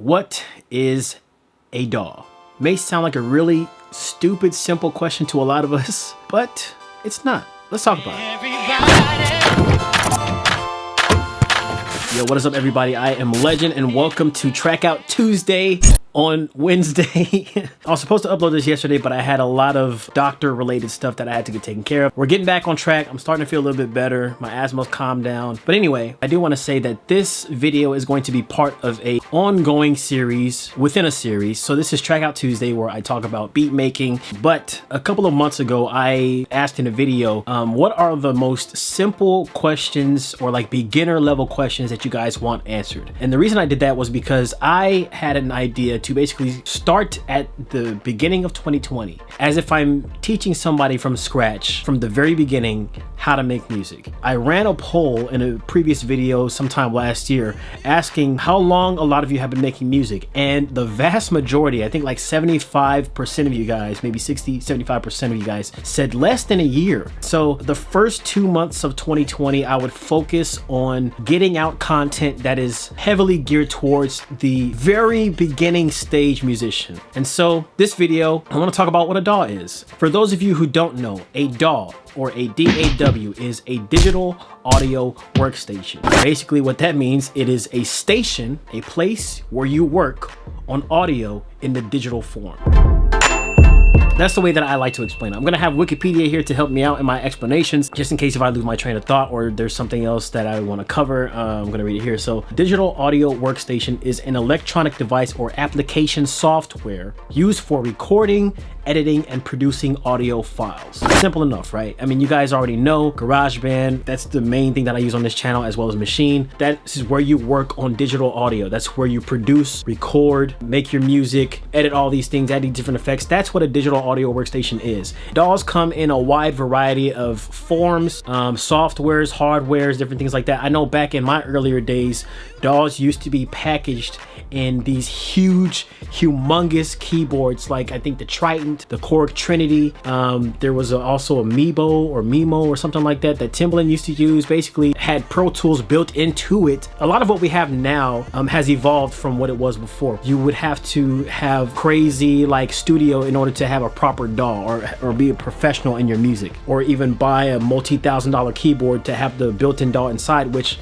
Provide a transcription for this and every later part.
What is a DAW? May sound like a really stupid, simple question to a lot of us, but it's not. Let's talk about it. Yo, what is up, everybody? I am Legend, and welcome to TRACKOUT Tuesday on Wednesday. I was supposed to upload this yesterday, but I had a lot of doctor-related stuff that I had to get taken care of. We're getting back on track. I'm starting to feel a little bit better. My asthma's calmed down. But anyway, I do want to say that this video is going to be part of a ongoing series within a series. So this is TRACKOUT Tuesday, where I talk about beat making. But a couple of months ago, I asked in a video, what are the most simple questions or like beginner level questions that you guys want answered? And the reason I did that was because I had an idea to basically start at the beginning of 2020 as if I'm teaching somebody from scratch from the very beginning how to make music. I ran a poll in a previous video sometime last year asking how long a lot of you have been making music, and the vast majority, I think like 75% of you guys, maybe 60-75% of you guys said less than a year. So the first 2 months of 2020 I would focus on getting out content that is heavily geared towards the very beginning stage musician. And so this video, I want to talk about what a DAW is. For those of you who don't know, a DAW or a DAW is a digital audio workstation. Basically what that means, it is a station, a place where you work on audio in the digital form. That's the way that I like to explain it. I'm gonna have Wikipedia here to help me out in my explanations, just in case if I lose my train of thought or there's something else that I wanna cover. I'm gonna read it here. So, digital audio workstation is an electronic device or application software used for recording, editing, and producing audio files. Simple enough, right? I mean, you guys already know GarageBand. That's the main thing that I use on this channel, as well as Machine. That is where you work on digital audio. That's where you produce, record, make your music, edit all these things, add these different effects. That's what a digital audio workstation is. DAWs come in a wide variety of forms, softwares, hardwares, different things like that. I know back in my earlier days, DAWs used to be packaged in these huge, humongous keyboards, like I think the Trident, the Korg Trinity. There was also a Mimo or something like that that Timbaland used to use. Basically had Pro Tools built into it. A lot of what we have now has evolved from what it was before. You would have to have crazy like studio in order to have a proper DAW or be a professional in your music, or even buy a multi-$1,000 keyboard to have the built-in DAW inside, which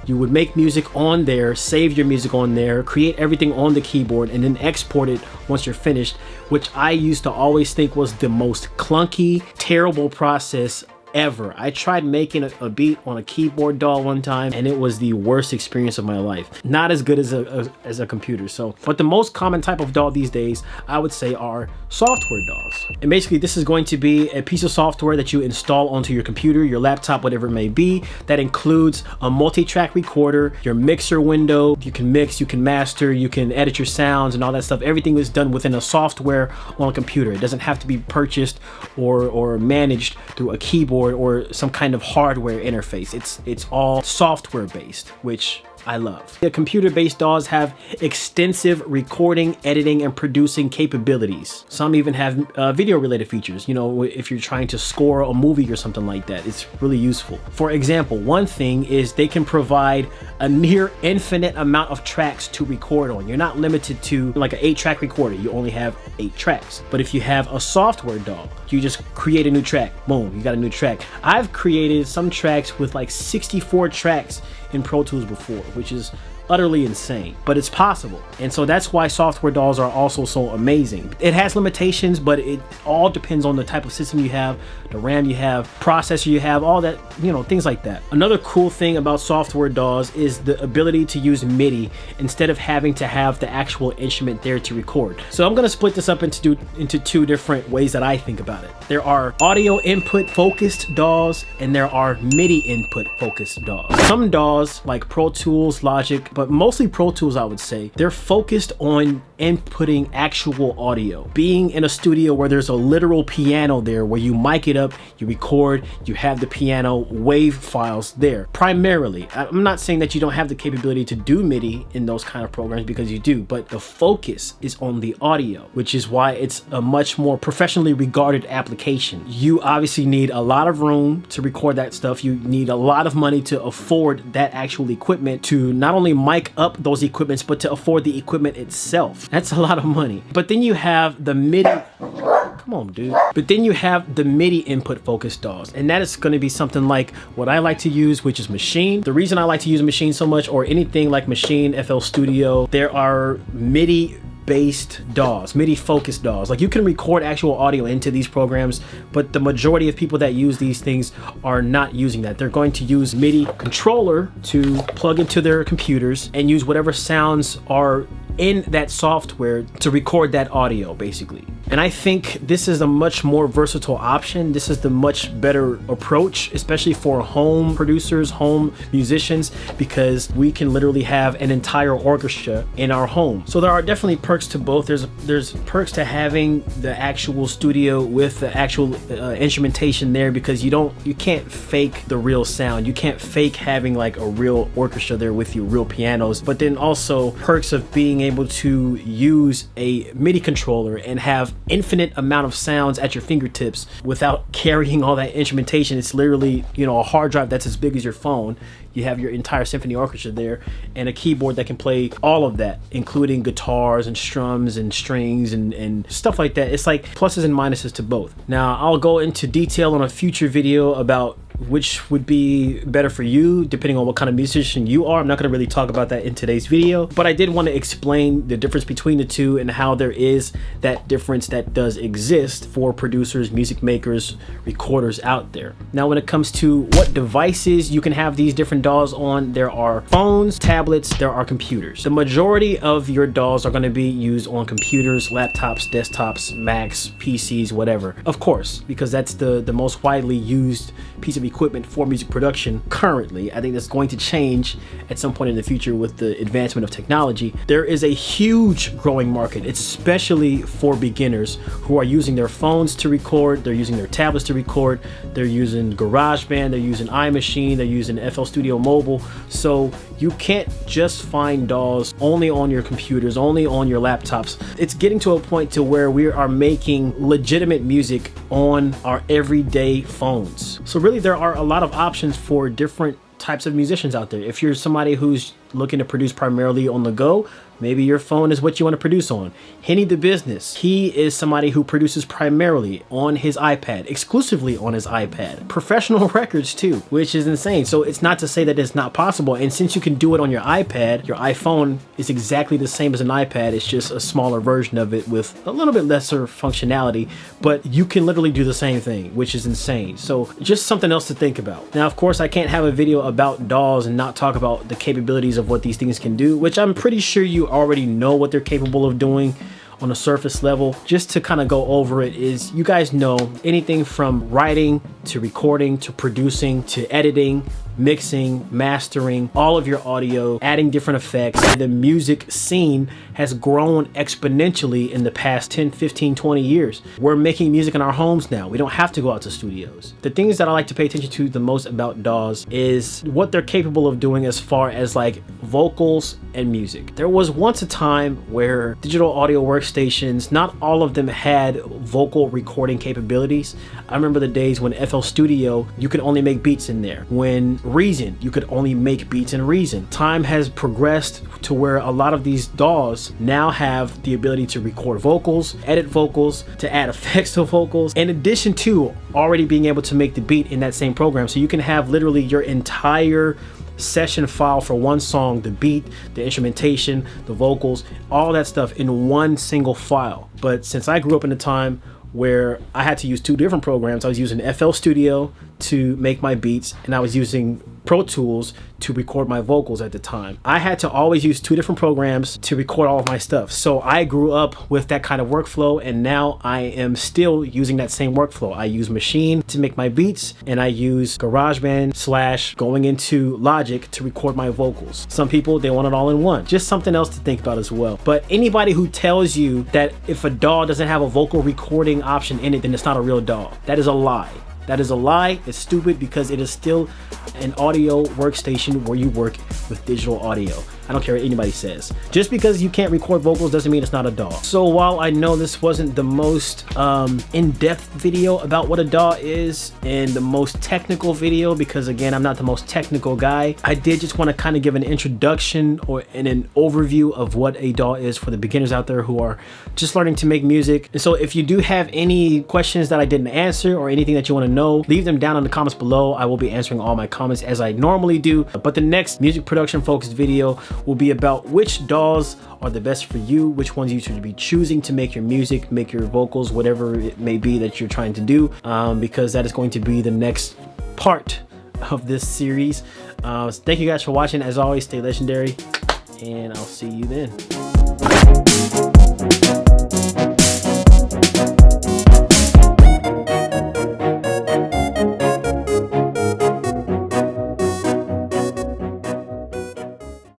you would make music on there, save your music on there, create everything on the keyboard, and then export it once you're finished, which I used to always think was the most clunky, terrible process ever. I tried making a beat on a keyboard DAW one time, and it was the worst experience of my life. Not as good as a computer. So, but the most common type of DAW these days, I would say, are software DAWs. And basically, this is going to be a piece of software that you install onto your computer, your laptop, whatever it may be. That includes a multi-track recorder, your mixer window. You can mix, you can master, you can edit your sounds and all that stuff. Everything is done within a software on a computer. It doesn't have to be purchased or managed through a keyboard or some kind of hardware interface. It's all software based, which I love. The computer-based DAWs have extensive recording, editing, and producing capabilities. Some even have video-related features. You know, if you're trying to score a movie or something like that, it's really useful. For example, one thing is they can provide a near infinite amount of tracks to record on. You're not limited to like an 8-track recorder. You only have 8 tracks. But if you have a software DAW, you just create a new track. Boom, you got a new track. I've created some tracks with like 64 tracks in Pro Tools before, which is utterly insane, but it's possible. And so that's why software DAWs are also so amazing. It has limitations, but it all depends on the type of system you have, the RAM you have, processor you have, all that, you know, things like that. Another cool thing about software DAWs is the ability to use MIDI instead of having to have the actual instrument there to record. So I'm gonna split this up into two different ways that I think about it. There are audio input focused DAWs and there are MIDI input focused DAWs. Some DAWs like Pro Tools, Logic, but mostly Pro Tools, I would say, they're focused on inputting actual audio. Being in a studio where there's a literal piano there, where you mic it up, you record, you have the piano wave files there. Primarily, I'm not saying that you don't have the capability to do MIDI in those kind of programs, because you do, but the focus is on the audio, which is why it's a much more professionally regarded application. You obviously need a lot of room to record that stuff. You need a lot of money to afford that actual equipment to not only mic up those equipments, but to afford the equipment itself. That's a lot of money. But then you have the MIDI. Come on, dude. But then you have the MIDI input focused DAWs, and that is going to be something like what I like to use, which is Machine. The reason I like to use Machine so much, or anything like Machine, FL Studio, there are MIDI based DAWs, MIDI focused DAWs. Like, you can record actual audio into these programs, but the majority of people that use these things are not using that. They're going to use MIDI controller to plug into their computers and use whatever sounds are in that software to record that audio, basically. And I think this is a much more versatile option. This is the much better approach, especially for home producers, home musicians, because we can literally have an entire orchestra in our home. So there are definitely perks to both. There's perks to having the actual studio with the actual instrumentation there, because you can't fake the real sound. You can't fake having like a real orchestra there with you, real pianos. But then also perks of being able to use a MIDI controller and have infinite amount of sounds at your fingertips without carrying all that instrumentation. It's literally, a hard drive that's as big as your phone. You have your entire symphony orchestra there and a keyboard that can play all of that, including guitars and strums and strings and stuff like that. It's like pluses and minuses to both. Now, I'll go into detail on a future video about which would be better for you depending on what kind of musician you are. I'm not going to really talk about that in today's video, but I did want to explain the difference between the two and how there is that difference that does exist for producers, music makers, recorders out there. Now, when it comes to what devices you can have these different DAWs on, there are phones, tablets, there are computers. The majority of your DAWs are going to be used on computers, laptops, desktops, Macs, PCs, whatever. Of course, because that's the most widely used piece of equipment for music production currently. I think that's going to change at some point in the future with the advancement of technology. There is a huge growing market, especially for beginners who are using their phones to record, they're using their tablets to record, they're using GarageBand, they're using iMachine, they're using FL Studio Mobile. So you can't just find DAWs only on your computers, only on your laptops. It's getting to a point to where we are making legitimate music on our everyday phones. So really, there are a lot of options for different types of musicians out there. If you're somebody who's looking to produce primarily on the go, maybe your phone is what you want to produce on. Henny the Business, he is somebody who produces primarily on his iPad, exclusively on his iPad. Professional records too, which is insane. So it's not to say that it's not possible. And since you can do it on your iPad, your iPhone is exactly the same as an iPad. It's just a smaller version of it with a little bit lesser functionality, but you can literally do the same thing, which is insane. So just something else to think about. Now, of course, I can't have a video about DAWs and not talk about the capabilities of what these things can do, which I'm pretty sure you already know what they're capable of doing on a surface level. Just to kind of go over it, is you guys know anything from writing to recording to producing to editing, mixing, mastering, all of your audio, adding different effects. The music scene has grown exponentially in the past 10, 15, 20 years. We're making music in our homes now. We don't have to go out to studios. The things that I like to pay attention to the most about DAWs is what they're capable of doing as far as like vocals and music. There was once a time where digital audio workstations, not all of them had vocal recording capabilities. I remember the days when FL Studio, you could only make beats in there. When Reason, you could only make beats in Reason. Time has progressed to where a lot of these DAWs now have the ability to record vocals, edit vocals, to add effects to vocals, in addition to already being able to make the beat in that same program. So you can have literally your entire session file for one song, the beat, the instrumentation, the vocals, all that stuff in one single file. But since I grew up in a time where I had to use two different programs, I was using FL Studio to make my beats, and I was using Pro Tools to record my vocals at the time. I had to always use two different programs to record all of my stuff. So I grew up with that kind of workflow, and now I am still using that same workflow. I use Machine to make my beats, and I use GarageBand / going into Logic to record my vocals. Some people, they want it all in one. Just something else to think about as well. But anybody who tells you that if a DAW doesn't have a vocal recording option in it, then it's not a real DAW. That is a lie. That is a lie. It's stupid, because it is still an audio workstation where you work with digital audio. I don't care what anybody says. Just because you can't record vocals doesn't mean it's not a DAW. So while I know this wasn't the most in-depth video about what a DAW is and the most technical video, because again, I'm not the most technical guy, I did just want to kind of give an introduction or an overview of what a DAW is for the beginners out there who are just learning to make music. And so if you do have any questions that I didn't answer or anything that you want to know, leave them down in the comments below. I will be answering all my comments as I normally do. But the next music production focused video will be about which DAWs are the best for you, which ones you should be choosing to make your music, make your vocals, whatever it may be that you're trying to do, because that is going to be the next part of this series. Thank you guys for watching. As always, stay legendary, and I'll see you then.